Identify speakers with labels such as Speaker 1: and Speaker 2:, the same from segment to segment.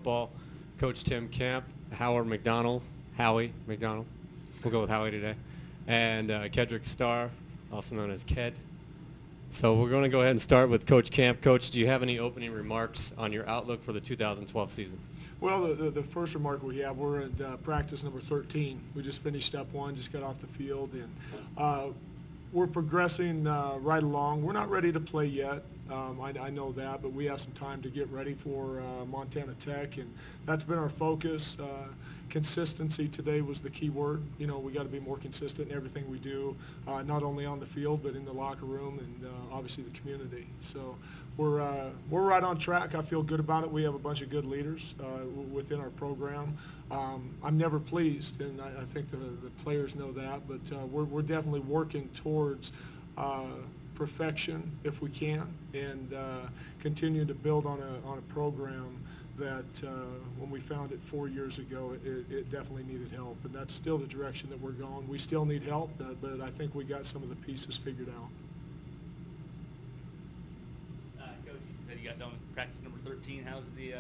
Speaker 1: Football, Coach Tim Camp, Howard McDonald, Howie McDonald. We'll go with Howie today. And Kedrick Starr, also known as Ked. So we're going to go ahead and start with Coach Camp. Coach, do you have any opening remarks on your outlook for the 2012 season?
Speaker 2: Well, the first remark we have, we're in practice number 13. We just finished step one, just got off the field, and we're progressing right along. We're not ready to play yet. I know that, but we have some time to get ready for Montana Tech, and that's been our focus. Consistency today was the key word. You know, we got to be more consistent in everything we do, not only on the field but in the locker room and obviously the community. So we're right on track. I feel good about it. We have a bunch of good leaders within our program. I'm never pleased, and I think the players know that, but we're definitely working towards perfection if we can, and continue to build on a program that when we found it 4 years ago, it definitely needed help, and that's still the direction that we're going. We still need help, but I think we got some of the pieces figured out.
Speaker 3: Coach, you said you got done with practice number 13. How's the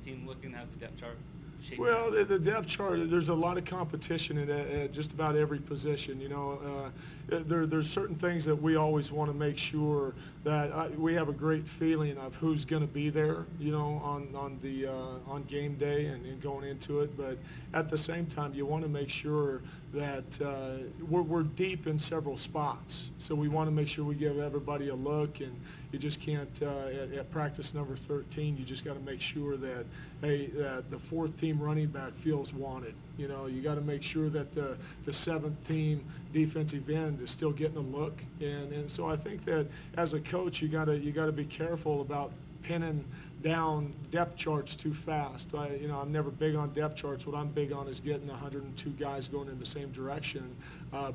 Speaker 3: team looking? How's the depth chart shaping?
Speaker 2: Well, the depth chart, there's a lot of competition at just about every position. You know, there's certain things that we always want to make sure that we have a great feeling of who's going to be there, you know, on game day and going into it. But at the same time, you want to make sure that we're deep in several spots. So we want to make sure we give everybody a look, and you just can't, at practice number 13, you just got to make sure that, hey, that the fourth team running back feels wanted. You know, you got to make sure that the seventh team defensive end is still getting a look. And so I think that as a coach, you got to be careful about pinning down depth charts too fast. I'm never big on depth charts. What I'm big on is getting 102 guys going in the same direction,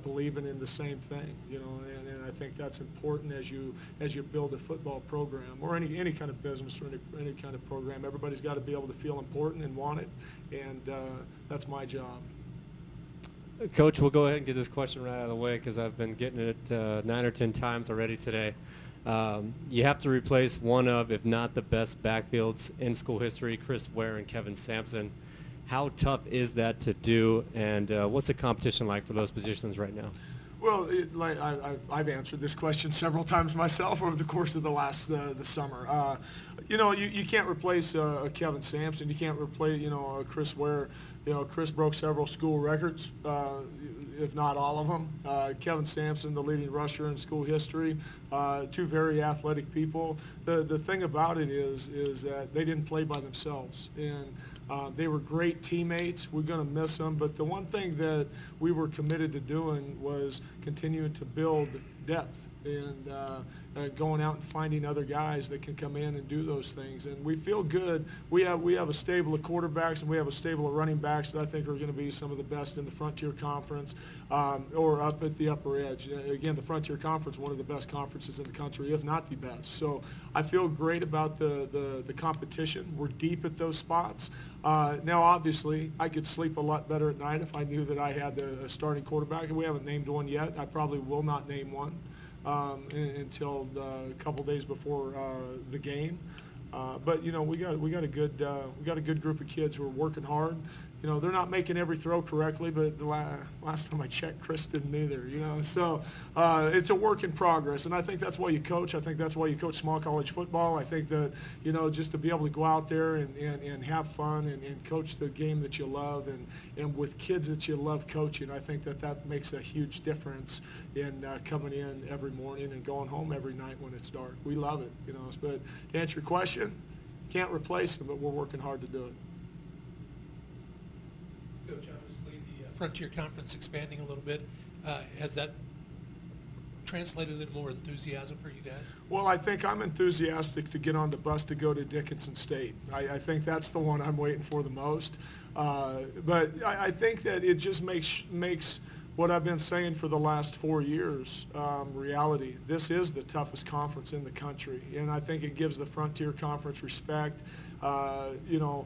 Speaker 2: believing in the same thing. You know, and I think that's important as you build a football program or any kind of business or any kind of program. Everybody's got to be able to feel important and want it, and that's my job.
Speaker 1: Coach, we'll go ahead and get this question right out of the way because I've been getting it 9 or 10 times already today. You have to replace one of, if not the best backfields in school history, Chris Ware and Kevin Sampson. How tough is that to do, and what's the competition like for those positions right now?
Speaker 2: Well, I've answered this question several times myself over the course of the summer. You can't replace Kevin Sampson. You can't replace, Chris Ware. You know, Chris broke several school records, if not all of them. Kevin Sampson, the leading rusher in school history, two very athletic people. The thing about it is that they didn't play by themselves, and they were great teammates. We're going to miss them, but the one thing that we were committed to doing was continuing to build depth and going out and finding other guys that can come in and do those things. And we feel good. We have a stable of quarterbacks and we have a stable of running backs that I think are going to be some of the best in the Frontier Conference or up at the upper edge. Again, the Frontier Conference, one of the best conferences in the country, if not the best. So I feel great about the competition. We're deep at those spots. Now, obviously, I could sleep a lot better at night if I knew that I had a starting quarterback, and we haven't named one yet. I probably will not name one until a couple days before the game. But you know, we got a good group of kids who are working hard. You know, they're not making every throw correctly, but the last time I checked, Chris didn't either, you know. So it's a work in progress, and I think that's why you coach. I think that's why you coach small college football. I think that, you know, just to be able to go out there and have fun and coach the game that you love and with kids that you love coaching, I think that makes a huge difference in coming in every morning and going home every night when it's dark. We love it, you know. But to answer your question, can't replace them, but we're working hard to do it.
Speaker 4: Coach, obviously the Frontier Conference expanding a little bit. Has that translated into more enthusiasm for you guys?
Speaker 2: Well, I think I'm enthusiastic to get on the bus to go to Dickinson State. I think that's the one I'm waiting for the most. But I think that it just makes what I've been saying for the last 4 years reality. This is the toughest conference in the country, and I think it gives the Frontier Conference respect. You know,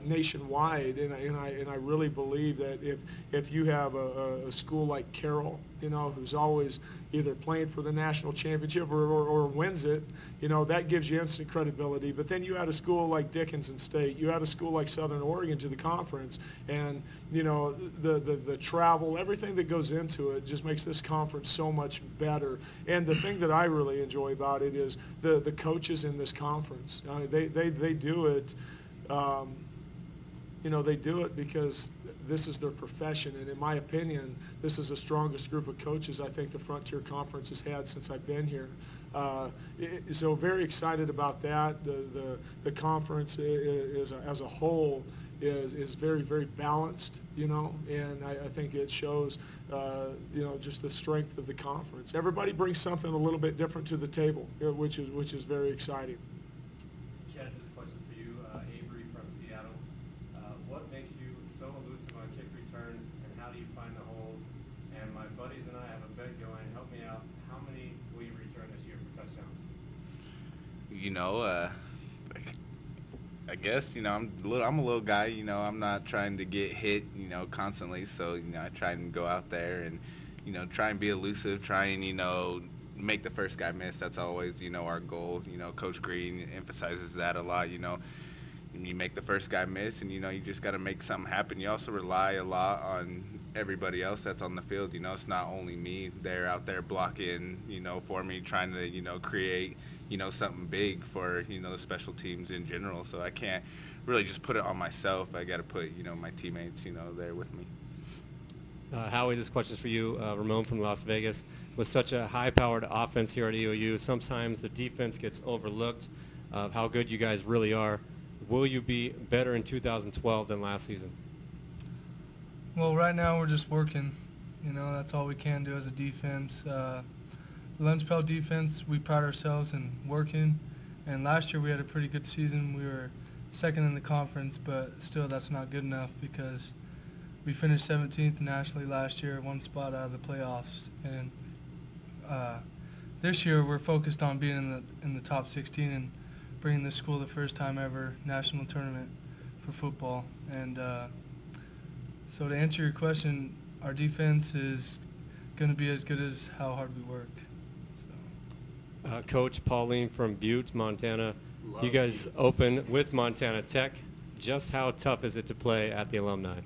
Speaker 2: nationwide, and I really believe that if you have a school like Carroll, you know, who's always either playing for the national championship or wins it, you know, that gives you instant credibility. But then you add a school like Dickinson State, you add a school like Southern Oregon to the conference, and, you know, the travel, everything that goes into it just makes this conference so much better. And the thing that I really enjoy about it is the coaches in this conference. They do it, you know, they do it because this is their profession, and in my opinion, this is the strongest group of coaches I think the Frontier Conference has had since I've been here. So very excited about that. The conference is as a whole is very, very balanced, you know, and I think it shows, you know, just the strength of the conference. Everybody brings something a little bit different to the table, which is very exciting.
Speaker 1: Chad, this question's for you. Avery from Seattle. What makes you so elusive on kick returns, and how do you find the holes? And my buddies and I have a bet going. Help me out. How many will you return this year for touchdowns?
Speaker 5: You know, I guess, you know, I'm a little guy, you know, I'm not trying to get hit, you know, constantly. So, you know, I try and go out there and, you know, try and be elusive, try and, you know, make the first guy miss. That's always, you know, our goal. You know, Coach Green emphasizes that a lot, you know. You make the first guy miss, and, you know, you just got to make something happen. You also rely a lot on everybody else that's on the field. You know, it's not only me. They're out there blocking, you know, for me, trying to, you know, create, you know, something big for, you know, the special teams in general. So I can't really just put it on myself. I got to put, you know, my teammates, you know, there with me.
Speaker 1: Howie, this question's for you. Ramon from Las Vegas. With such a high-powered offense here at EOU, sometimes the defense gets overlooked of how good you guys really are. Will you be better in 2012 than last season?
Speaker 6: Well, right now we're just working. You know, that's all we can do as a defense. The Lensfeld defense, we pride ourselves in working. And last year we had a pretty good season. We were second in the conference, but still that's not good enough because we finished 17th nationally last year, one spot out of the playoffs. And this year we're focused on being in the top 16 and bringing this school the first time ever national tournament for football. And so to answer your question, our defense is going to be as good as how hard we work. So.
Speaker 1: Coach Pauline from Butte, Montana. You guys open with Montana Tech. Just how tough is it to play at the Alumni?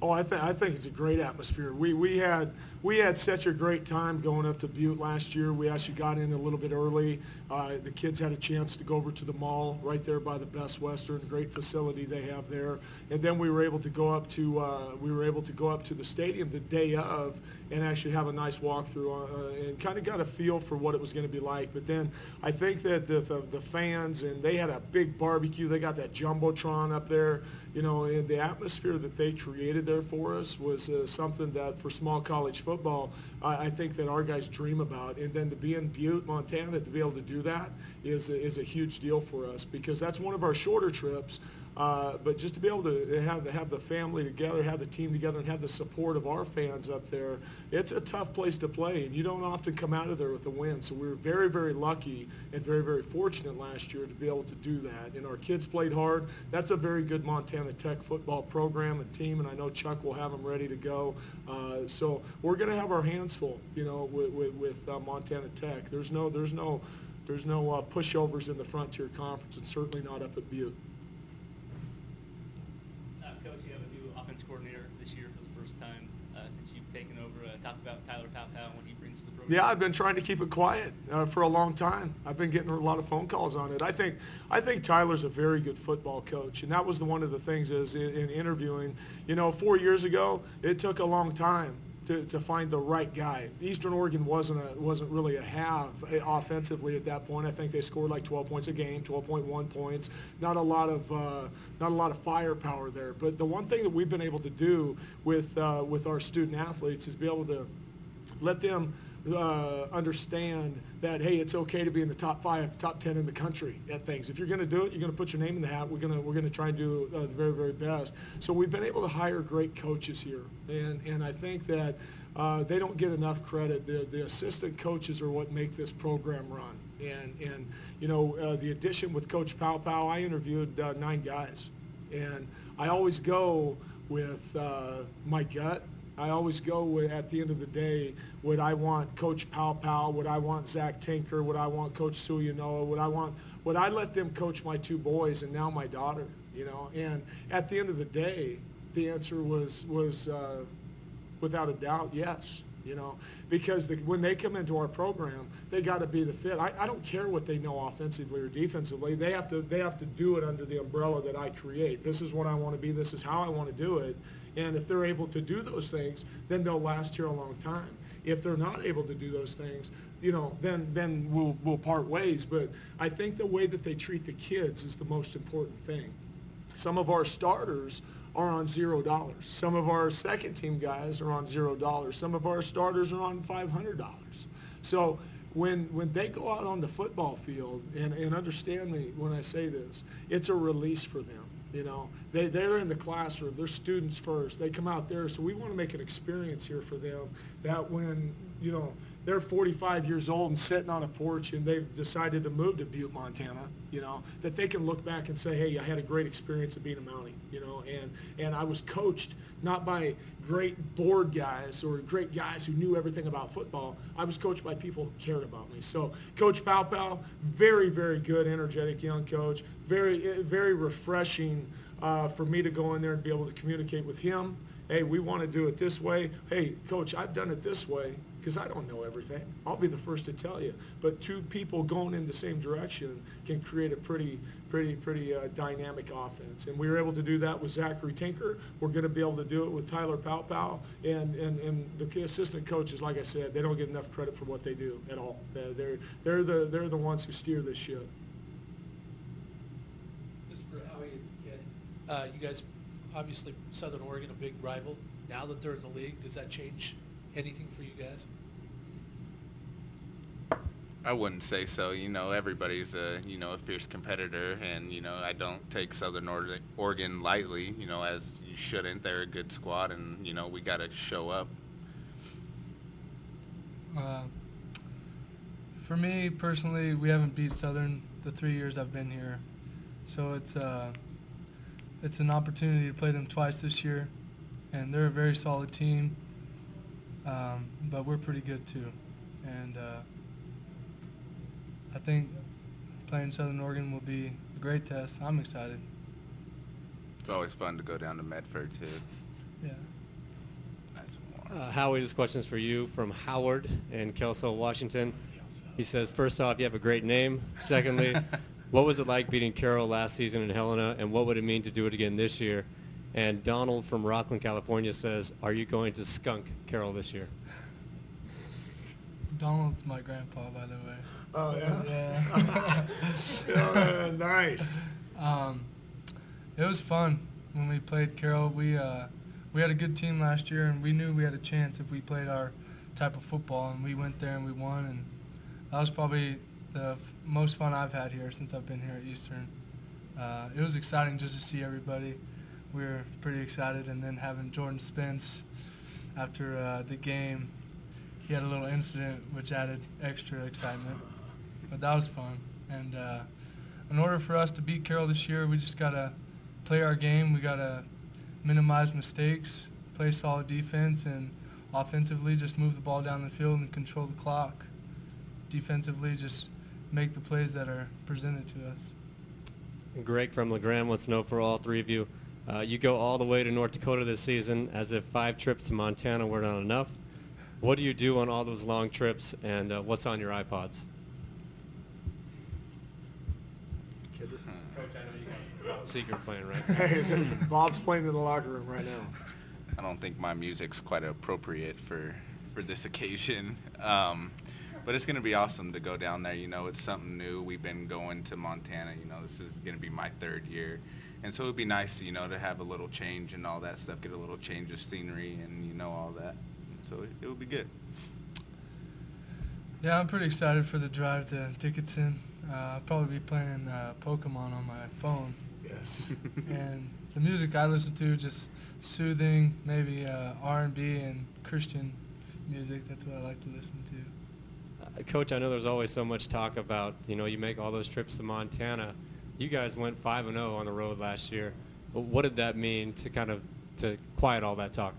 Speaker 2: Oh, I think it's a great atmosphere. We had such a great time going up to Butte last year. We actually got in a little bit early. The kids had a chance to go over to the mall right there by the Best Western, great facility they have there. And then we were able to go up to the stadium the day of and actually have a nice walkthrough and kind of got a feel for what it was going to be like. But then I think that the fans, and they had a big barbecue. They got that Jumbotron up there. You know, and the atmosphere that they created there for us was something that for small college football, I think that our guys dream about. And then to be in Butte, Montana, to be able to do that is a huge deal for us because that's one of our shorter trips. But just to be able to have the family together, have the team together, and have the support of our fans up there, it's a tough place to play, and you don't often come out of there with a win. So we were very, very lucky and very, very fortunate last year to be able to do that. And our kids played hard. That's a very good Montana Tech football program and team, and I know Chuck will have them ready to go. So we're going to have our hands full, you know, with Montana Tech. There's no pushovers in the Frontier Conference, and certainly not up at Butte.
Speaker 3: Coach, you have a new offense coordinator this year for the first time since you've taken over. Talk about Tyler Paopao and what he brings to the program.
Speaker 2: Yeah, I've been trying to keep it quiet for a long time. I've been getting a lot of phone calls on it. I think Tyler's a very good football coach, and that was one of the things is in interviewing. You know, 4 years ago, it took a long time to find the right guy. Eastern Oregon wasn't really a have offensively at that point. I think they scored like 12 points a game, 12.1 points. Not a lot of firepower there. But the one thing that we've been able to do with our student athletes is be able to let them understand that, hey, it's okay to be in the top 5, top 10 in the country at things. If you're going to do it, you're going to put your name in the hat. We're going to try and do the very, very best. So we've been able to hire great coaches here, and I think that they don't get enough credit. The assistant coaches are what make this program run. And you know, the addition with Coach Paopao, I interviewed 9 guys. And I always go with my gut. I always go with, at the end of the day, would I want Coach Powell, would I want Zach Tinker, would I want Coach Suyanoa, would I let them coach my two boys and now my daughter, you know? And at the end of the day, the answer was without a doubt, yes. You know, because when they come into our program, they got to be the fit. I don't care what they know offensively or defensively. They have to do it under the umbrella that I create. This is what I want to be. This is how I want to do it. And if they're able to do those things, then they'll last here a long time. If they're not able to do those things, you know, then we'll part ways. But I think the way that they treat the kids is the most important thing. Some of our starters are on $0. Some of our second team guys are on $0. Some of our starters are on $500. So when they go out on the football field, and understand me when I say this, it's a release for them. You know, they're in the classroom, they're students first. They come out there, so we want to make an experience here for them that when, you know, they're 45 years old and sitting on a porch and they've decided to move to Butte, Montana, you know, that they can look back and say, hey, I had a great experience of being a Mountie, you know, and I was coached not by great board guys or great guys who knew everything about football. I was coached by people who cared about me. So Coach Powell, very, very good, energetic young coach, very, very refreshing for me to go in there and be able to communicate with him. Hey, we want to do it this way. Hey, Coach, I've done it this way because I don't know everything. I'll be the first to tell you. But two people going in the same direction can create a pretty dynamic offense. And we were able to do that with Zachary Tinker. We're going to be able to do it with Tyler Powell. And the assistant coaches, like I said, they don't get enough credit for what they do at all. They're the ones who steer this ship.
Speaker 4: Just for Howie, you guys, obviously Southern Oregon, a big rival. Now that they're in the league, does that change anything for you guys?
Speaker 5: I wouldn't say so. You know, everybody's a fierce competitor, and you know, I don't take Southern Oregon lightly. You know, as you shouldn't. They're a good squad, and you know, we got to show up.
Speaker 6: For me personally, we haven't beat Southern the 3 years I've been here, so it's an opportunity to play them twice this year, and they're a very solid team. But we're pretty good too, and I think playing Southern Oregon will be a great test. I'm excited.
Speaker 5: It's always fun to go down to Medford too.
Speaker 6: Yeah.
Speaker 5: Nice and warm.
Speaker 1: Howie, this question is for you from Howard in Kelso, Washington. He says, first off, you have a great name. Secondly, what was it like beating Carroll last season in Helena, and what would it mean to do it again this year? And Donald from Rockland, California says, are you going to skunk Carroll this year?
Speaker 6: Donald's my grandpa, by the way.
Speaker 2: Oh, yeah?
Speaker 6: Yeah.
Speaker 2: Yeah, nice.
Speaker 6: It was fun when we played Carroll. We had a good team last year, and we knew we had a chance if we played our type of football, and we went there and we won, and that was probably the most fun I've had here since I've been here at Eastern. It was exciting just to see everybody. We were pretty excited, and then having Jordan Spence after the game, he had a little incident which added extra excitement, but that was fun. And in order for us to beat Carroll this year, we just got to play our game. We got to minimize mistakes, play solid defense, and offensively just move the ball down the field and control the clock. Defensively, just make the plays that are presented to us.
Speaker 1: And Greg from LeGrand wants to know for all three of you, you go all the way to North Dakota this season as if 5 trips to Montana were not enough. What do you do on all those long trips, and what's on your iPods? Coach, I know you got a secret plan, right?
Speaker 2: Hey, Bob's playing in the locker room right now.
Speaker 5: I don't think my music's quite appropriate for this occasion. But it's going to be awesome to go down there. You know, it's something new. We've been going to Montana. You know, this is going to be my 3rd year. And so it would be nice, you know, to have a little change and all that stuff, get a little change of scenery and, you know, all that. So it would be good.
Speaker 6: Yeah, I'm pretty excited for the drive to Dickinson. I'll probably be playing Pokemon on my phone.
Speaker 2: Yes.
Speaker 6: And the music I listen to, just soothing, maybe R&B and Christian music. That's what I like to listen to.
Speaker 1: Coach, I know there's always so much talk about, you know, you make all those trips to Montana. You guys went 5-0 on the road last year. What did that mean to to quiet all that talk?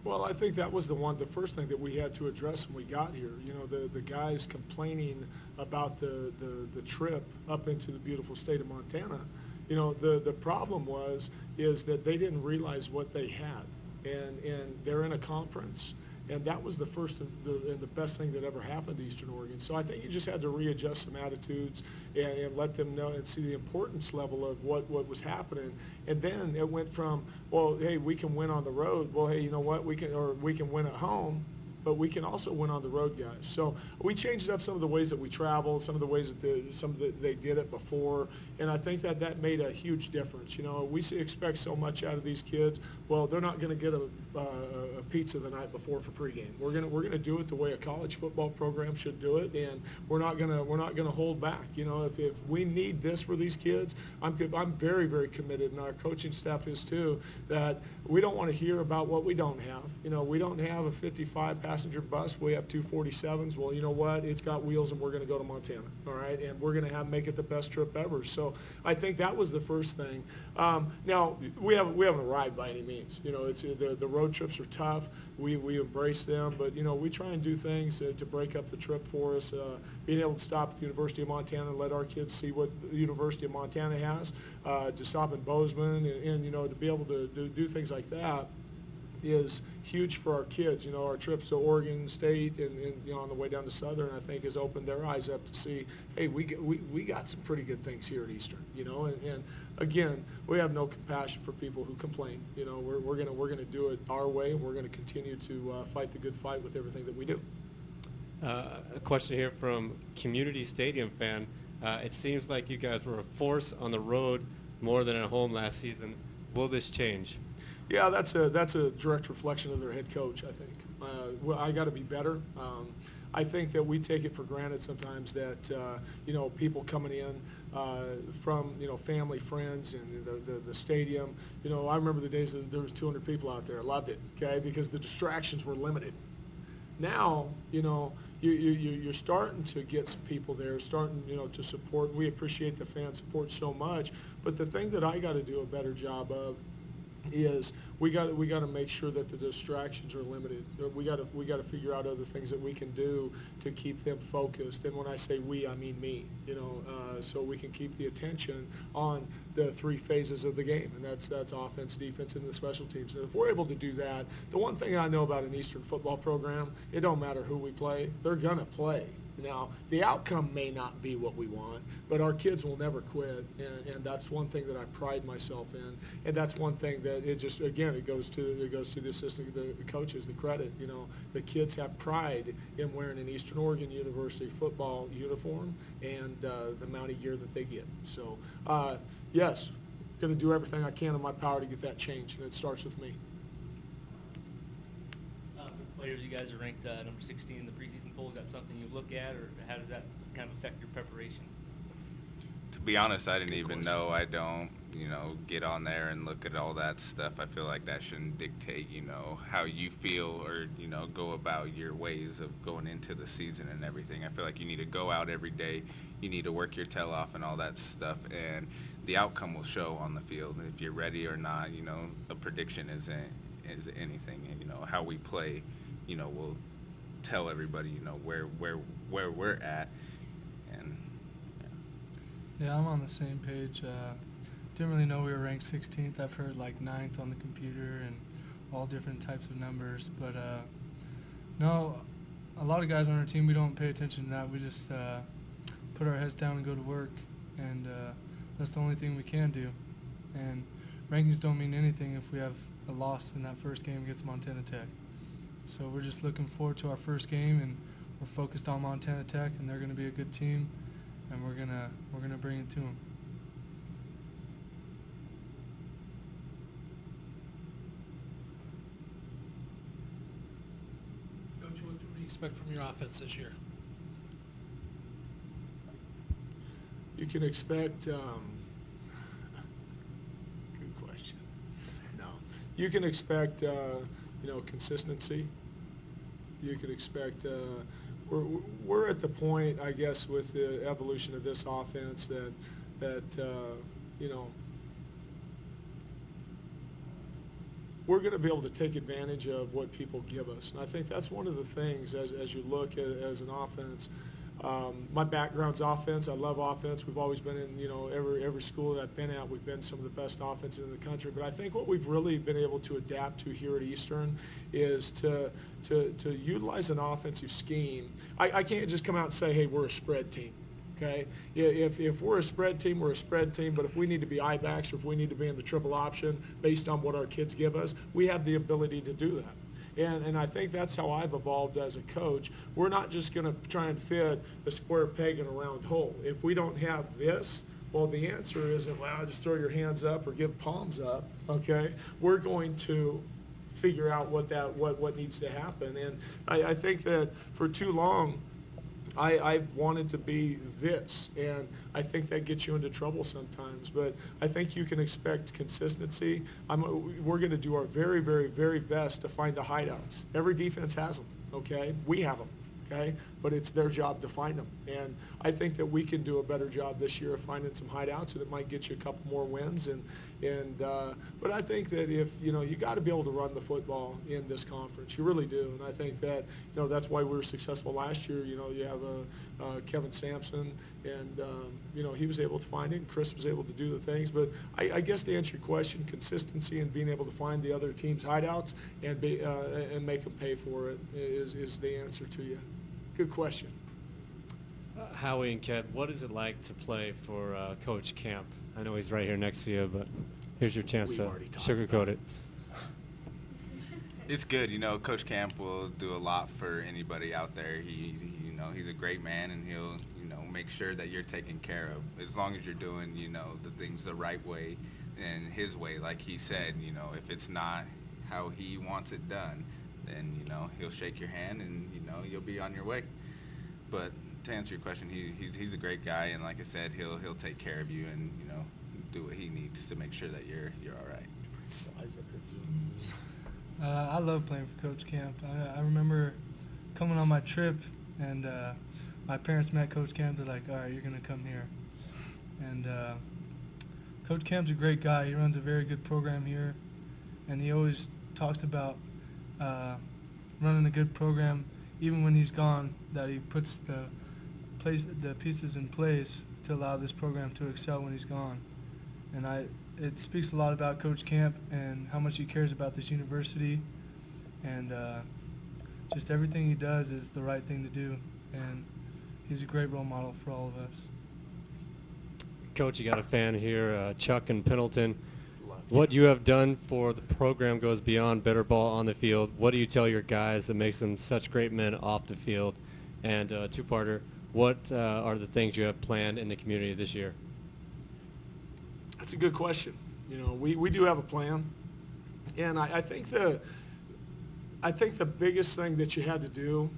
Speaker 2: Well, I think that was the first thing that we had to address when we got here. You know, the guys complaining about the trip up into the beautiful state of Montana. You know, the problem is that they didn't realize what they had, and they're in a conference. And that was the first and the best thing that ever happened to Eastern Oregon. So I think you just had to readjust some attitudes and let them know and see the importance level of what was happening. And then it went from, well, hey, we can win on the road. Well, hey, you know what? We can win at home, but we can also win on the road, guys. So we changed up some of the ways that we travel, some of the ways that they did it before, and I think that made a huge difference. You know, we expect so much out of these kids. Well, they're not going to get a pizza the night before for pregame. We're gonna do it the way a college football program should do it, and we're not gonna hold back. You know, if we need this for these kids, I'm very, very committed, and our coaching staff is too, that we don't want to hear about what we don't have. You know, we don't have a 55-passenger bus. We have 247s. Well, you know what? It's got wheels, and we're going to go to Montana. All right, and we're going to make it the best trip ever. So I think that was the first thing. Now we haven't arrived by any means. You know, it's the road trips are tough. We embrace them, but you know, we try and do things to break up the trip for us. Being able to stop at the University of Montana and let our kids see what the University of Montana has, to stop in Bozeman, and you know, to be able to do things like that is huge for our kids. You know, our trips to Oregon State and you know, on the way down to Southern, I think, has opened their eyes up to see, hey, we got some pretty good things here at Eastern. You know, and again, we have no compassion for people who complain. You know, we're gonna do it our way, and we're gonna continue to fight the good fight with everything that we do.
Speaker 1: A question here from Community Stadium fan. It seems like you guys were a force on the road more than at home last season. Will this change?
Speaker 2: Yeah, that's a direct reflection of their head coach, I think. Well, I got to be better. I think that we take it for granted sometimes that you know, people coming in from, you know, family, friends, and the stadium. You know, I remember the days that there was 200 people out there. I loved it, okay, because the distractions were limited. Now, you know, you're starting to get some people there, starting, you know, to support. We appreciate the fan support so much, but the thing that I got to do a better job of is we got to make sure that the distractions are limited. We got to figure out other things that we can do to keep them focused. And when I say we, I mean me. You know, so we can keep the attention on the three phases of the game, and that's offense, defense, and the special teams. And if we're able to do that, the one thing I know about an Eastern football program, it don't matter who we play, they're gonna play. Now, the outcome may not be what we want, but our kids will never quit, and that's one thing that I pride myself in, and that's one thing that it just, again, it goes to the assistant, the coaches, the credit. You know, the kids have pride in wearing an Eastern Oregon University football uniform and the amount of gear that they get. So, yes, going to do everything I can in my power to get that changed, and it starts with me.
Speaker 3: Players, you guys are ranked number 16 in the preseason poll. Is that something you look at, or how does that kind of affect your preparation?
Speaker 5: To be honest, I didn't even know. I don't, you know, get on there and look at all that stuff. I feel like that shouldn't dictate, you know, how you feel or, you know, go about your ways of going into the season and everything. I feel like you need to go out every day. You need to work your tail off and all that stuff, and the outcome will show on the field. And if you're ready or not, you know, a prediction is anything. And, you know, how we play, you know, we'll tell everybody, you know, where we're at. And
Speaker 6: yeah, I'm on the same page. Didn't really know we were ranked 16th. I've heard like 9th on the computer and all different types of numbers. But no, a lot of guys on our team, we don't pay attention to that. We just put our heads down and go to work, and that's the only thing we can do. And rankings don't mean anything if we have a loss in that first game against Montana Tech. So we're just looking forward to our first game, and we're focused on Montana Tech, and they're going to be a good team, and we're gonna bring it to them.
Speaker 4: Coach, what do you expect from your offense this year?
Speaker 2: You can expect, good question. No, you can expect, you know, consistency. You can expect, we're at the point, I guess, with the evolution of this offense that you know, we're going to be able to take advantage of what people give us. And I think that's one of the things as you look at as an offense. My background's offense. I love offense. We've always been in, every school that I've been at, we've been some of the best offenses in the country. But I think what we've really been able to adapt to here at Eastern is to utilize an offensive scheme. I can't just come out and say, hey, we're a spread team. Okay, if we're a spread team, we're a spread team. But if we need to be I-backs or if we need to be in the triple option based on what our kids give us, we have the ability to do that. And I think that's how I've evolved as a coach. We're not just going to try and fit a square peg in a round hole. If we don't have this, well, the answer isn't, well, just throw your hands up or give palms up, okay? We're going to figure out what needs to happen. And I think that for too long, I wanted to be this, and I think that gets you into trouble sometimes. But I think you can expect consistency. We're going to do our very, very, very best to find the hideouts. Every defense has them, okay? We have them, okay? But it's their job to find them. And I think that we can do a better job this year of finding some hideouts, and it might get you a couple more wins. But I think that if, you got to be able to run the football in this conference. You really do. And I think that, that's why we were successful last year. You have Kevin Sampson, and, he was able to find it, and Chris was able to do the things. But I guess to answer your question, consistency and being able to find the other team's hideouts and make them pay for it is the answer to you. Good question.
Speaker 1: Howie and Ken, what is it like to play for Coach Camp? I know he's right here next to you, but here's your chance to sugarcoat it.
Speaker 5: It's good. Coach Camp will do a lot for anybody out there. He's a great man, and he'll, make sure that you're taken care of as long as you're doing, the things the right way and his way. Like he said, if it's not how he wants it done, then, he'll shake your hand and, you'll be on your way. But to answer your question, he's a great guy, and like I said, he'll take care of you and, do what he needs to make sure that you're all right.
Speaker 6: I love playing for Coach Camp. I remember coming on my trip, and my parents met Coach Camp. They're like, all right, you're going to come here. And Coach Camp's a great guy. He runs a very good program here, and he always talks about running a good program, even when he's gone, that he puts the pieces in place to allow this program to excel when he's gone. And it speaks a lot about Coach Camp and how much he cares about this university, and just everything he does is the right thing to do, and he's a great role model for all of us.
Speaker 1: Coach, you got a fan here, Chuck in Pendleton. What you have done for the program goes beyond better ball on the field. What do you tell your guys that makes them such great men off the field? And two-parter, what are the things you have planned in the community this year?
Speaker 2: That's a good question. We do have a plan, and I think the biggest thing that you had to do,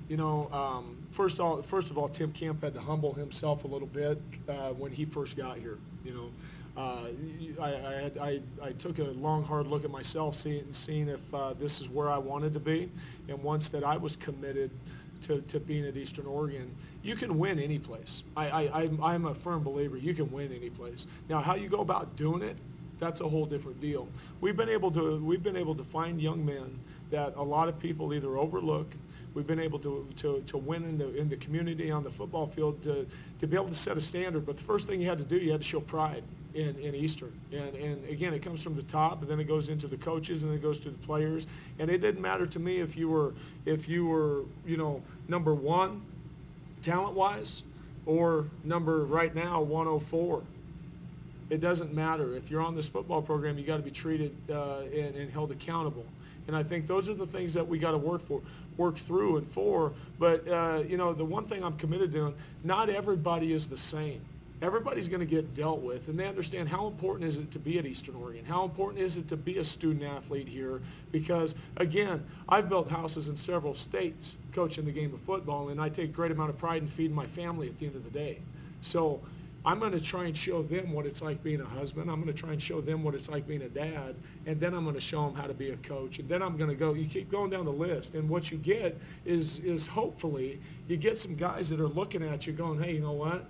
Speaker 2: first of all, Tim Camp had to humble himself a little bit when he first got here. I took a long, hard look at myself, seeing if this is where I wanted to be, and once that I was committed to being at Eastern Oregon, you can win any place. I'm a firm believer you can win any place. Now, how you go about doing it, that's a whole different deal. We've been able to find young men that a lot of people either overlook. We've been able to win in the community on the football field to be able to set a standard. But the first thing you had to do, you had to show pride in Eastern. And again, it comes from the top, and then it goes into the coaches, and then it goes to the players. And it didn't matter to me if you were number one talent-wise or number right now 104. It doesn't matter. If you're on this football program, you got to be treated and held accountable. And I think those are the things that we got to work through and for. But the one thing I'm committed to, not everybody is the same. Everybody's going to get dealt with, and they understand how important is it to be at Eastern Oregon. How important is it to be a student athlete here? Because again, I've built houses in several states coaching the game of football, and I take a great amount of pride in feeding my family at the end of the day. So I'm going to try and show them what it's like being a husband. I'm going to try and show them what it's like being a dad, and then I'm going to show them how to be a coach. And then I'm going to go, you keep going down the list, and what you get is hopefully you get some guys that are looking at you going, hey, you know what?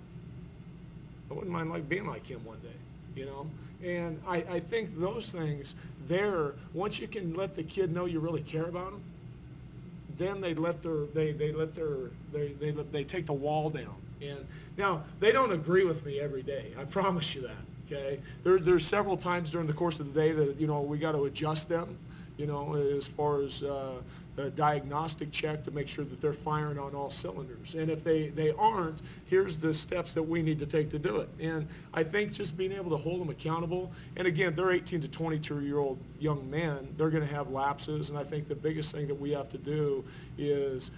Speaker 2: I wouldn't mind being like him one day. you know. And I think those things there, once you can let the kid know you really care about them, then they take the wall down. And now they don't agree with me every day. I promise you that. Okay, there's several times during the course of the day that, you know, we got to adjust them, you know, as far as a diagnostic check to make sure that they're firing on all cylinders. And if they aren't, here's the steps that we need to take to do it. And I think just being able to hold them accountable, and again, they're 18 to 22-year-old young men, they're going to have lapses, and I think the biggest thing that we have to do is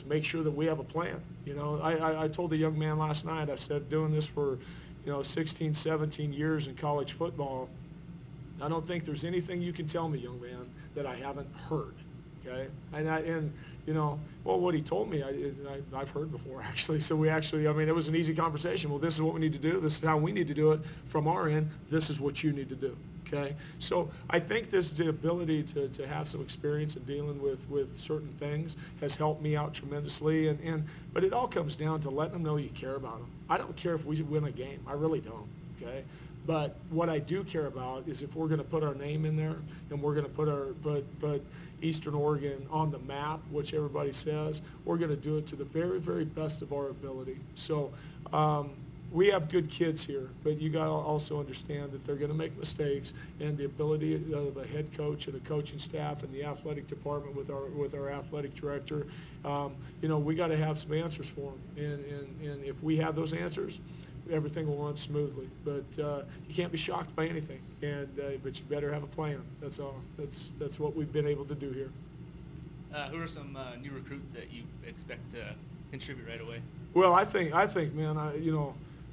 Speaker 2: make sure that we have a plan. You know, I told a young man last night, I said, doing this for, you know, 16, 17 years in college football, I don't think there's anything you can tell me, young man, that I haven't heard. Okay, and you know, well, what he told me, I've heard before, actually. So we actually, I mean, it was an easy conversation. Well, this is what we need to do. This is how we need to do it from our end. This is what you need to do. Okay, so I think this the ability to have some experience in dealing with certain things has helped me out tremendously. But it all comes down to letting them know you care about them. I don't care if we win a game. I really don't. Okay. But what I do care about is if we're going to put our name in there and we're going to put Eastern Oregon on the map, which everybody says, we're going to do it to the very, very best of our ability. So we have good kids here, but you got to also understand that they're going to make mistakes, and the ability of a head coach and a coaching staff and the athletic department with our athletic director, you know, we got to have some answers for them. And if we have those answers, everything will run smoothly. But you can't be shocked by anything, but you better have a plan. That's all. That's what we've been able to do here.
Speaker 3: Who are some new recruits that you expect to contribute right away?
Speaker 2: Well, I think, man,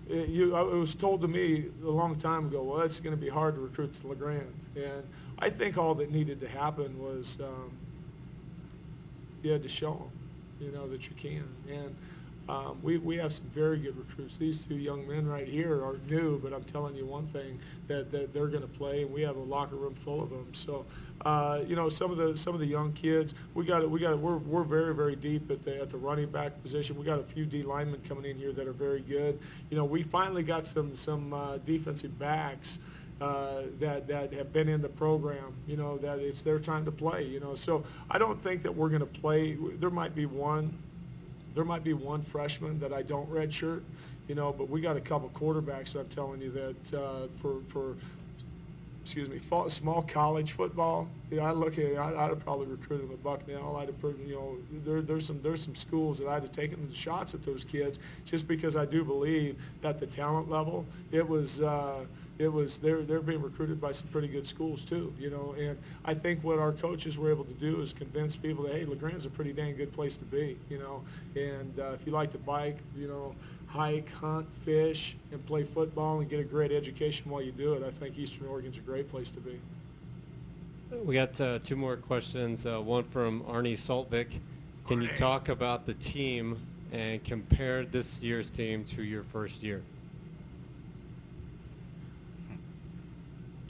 Speaker 2: it was told to me a long time ago, well, it's going to be hard to recruit to LeGrand. And I think all that needed to happen was you had to show them, you know, that you can. And we have some very good recruits. These two young men right here are new, but I'm telling you one thing, that they're going to play, and we have a locker room full of them. So, you know, some of the young kids, we're very, very deep at the running back position. We got a few D linemen coming in here that are very good. You know, we finally got some defensive backs that have been in the program, you know, that it's their time to play, you know. So I don't think that we're going to play. There might be one freshman that I don't redshirt, you know, but we got a couple quarterbacks, I'm telling you, that for small college football, you know, I'd have probably recruited them at Bucknell. I'd have, you know, there's some schools that I'd have taken the shots at those kids, just because I do believe that the talent level, they're being recruited by some pretty good schools too, you know. And I think what our coaches were able to do is convince people that, hey, LeGrand's a pretty dang good place to be, you know. And if you like to bike, you know, hike, hunt, fish, and play football and get a great education while you do it, I think Eastern Oregon's a great place to be.
Speaker 1: We got two more questions. One from Arnie Saltvik. Can you talk about the team and compare this year's team to your first year?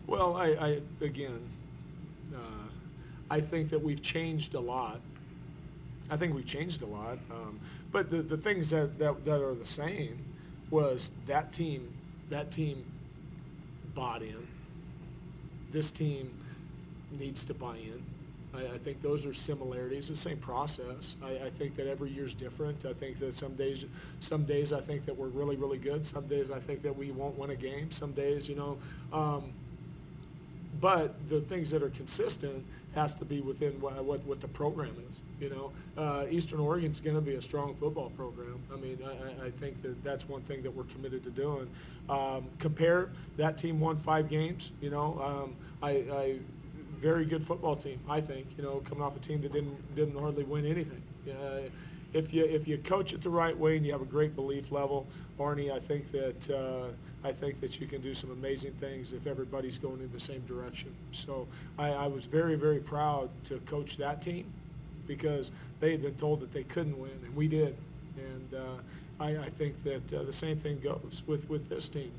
Speaker 2: Well, I think that we've changed a lot. But the things that are the same was that team bought in. This team needs to buy in. I think those are similarities, the same process. I think that every year's different. I think that some days I think that we're really, really good. Some days I think that we won't win a game. Some days, you know, but the things that are consistent has to be within what the program is. You know, Eastern Oregon's going to be a strong football program. I mean, I think that's one thing that we're committed to doing. Compare, that team won 5 games. You know, very good football team, I think. You know, coming off a team that didn't hardly win anything. If you coach it the right way and you have a great belief level, Arnie, I think that you can do some amazing things if everybody's going in the same direction. So I was very, very proud to coach that team, because they had been told that they couldn't win, and we did. And I think that the same thing goes with this team.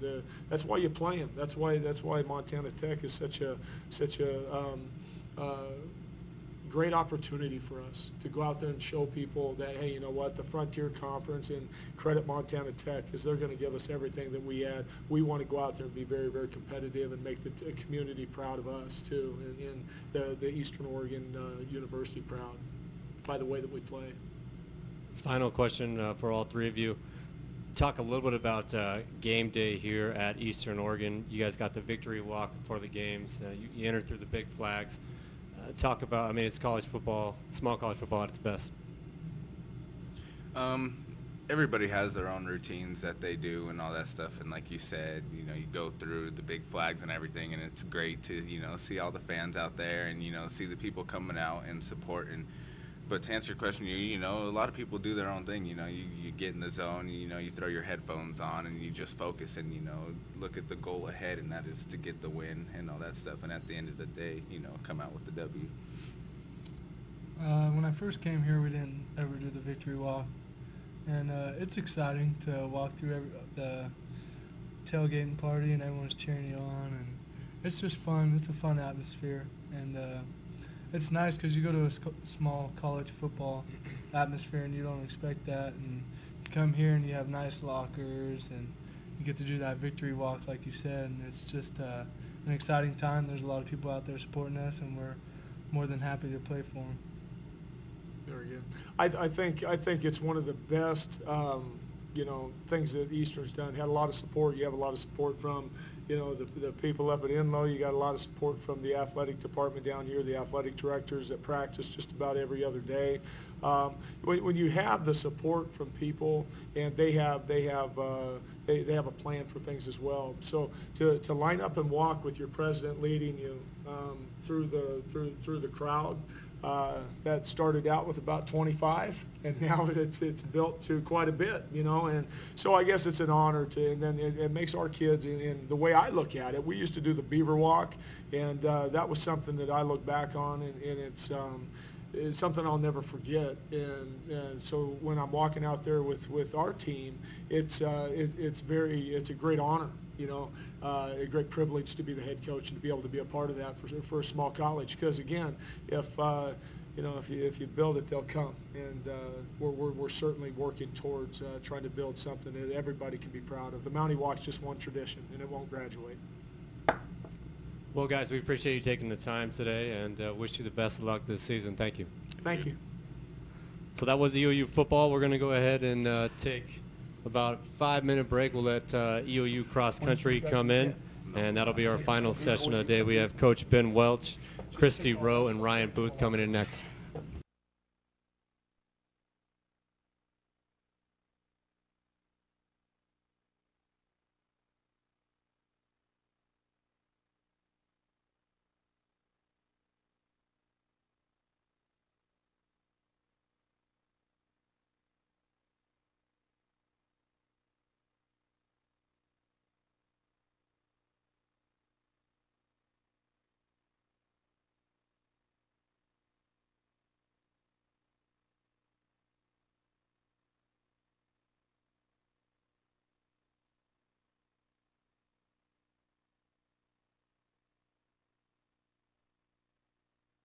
Speaker 2: That's why you play them. That's why Montana Tech is such a great opportunity for us to go out there and show people that, hey, you know what, the Frontier Conference and credit Montana Tech is they're going to give us everything that we had. We want to go out there and be very, very competitive and make the community proud of us too, and the Eastern Oregon University proud by the way that we play.
Speaker 1: Final question for all three of you. Talk a little bit about game day here at Eastern Oregon. You guys got the victory walk before the games. You entered through the big flags. Talk about, I mean, it's college football, small college football at its best.
Speaker 5: Everybody has their own routines that they do and all that stuff, and like you said, you know, you go through the big flags and everything, and it's great to, you know, see all the fans out there and, you know, see the people coming out and supporting. But to answer your question, you know, a lot of people do their own thing. You know, you get in the zone, you know, you throw your headphones on and you just focus and, you know, look at the goal ahead, and that is to get the win and all that stuff. And at the end of the day, you know, come out with the W.
Speaker 6: When I first came here, we didn't ever do the victory walk. And it's exciting to walk through the tailgating party and everyone's cheering you on. And it's just fun. It's a fun atmosphere. And it's nice because you go to a small college football atmosphere and you don't expect that, and you come here and you have nice lockers and you get to do that victory walk like you said, and it's just an exciting time. There's a lot of people out there supporting us, and we're more than happy to play for them.
Speaker 2: Very good. I think it's one of the best you know, things that Eastern's done. Had a lot of support. You have a lot of support from, you know, the people up at Enloe. You got a lot of support from the athletic department down here, the athletic directors that practice just about every other day. When you have the support from people, and they have a plan for things as well. So to line up and walk with your president leading you through the crowd. That started out with about 25, and now it's built to quite a bit, you know, and so I guess it's an honor to, and then it makes our kids, and the way I look at it, we used to do the Beaver Walk, and that was something that I look back on, and it's something I'll never forget, and so when I'm walking out there with our team, it's a great honor, you know, a great privilege to be the head coach and to be able to be a part of that for a small college. Because again, if you know, if you build it, they'll come, and we're certainly working towards trying to build something that everybody can be proud of. The Mountie Walk's just one tradition, and it won't graduate.
Speaker 1: Well, guys, we appreciate you taking the time today, and wish you the best of luck this season. Thank you.
Speaker 2: Thank you.
Speaker 1: So that was EOU football. We're going to go ahead and take about a 5-minute break. We'll let EOU cross country come in, and that'll be our final session of the day. We have Coach Ben Welch, Christy Rowe, and Ryan Booth coming in next.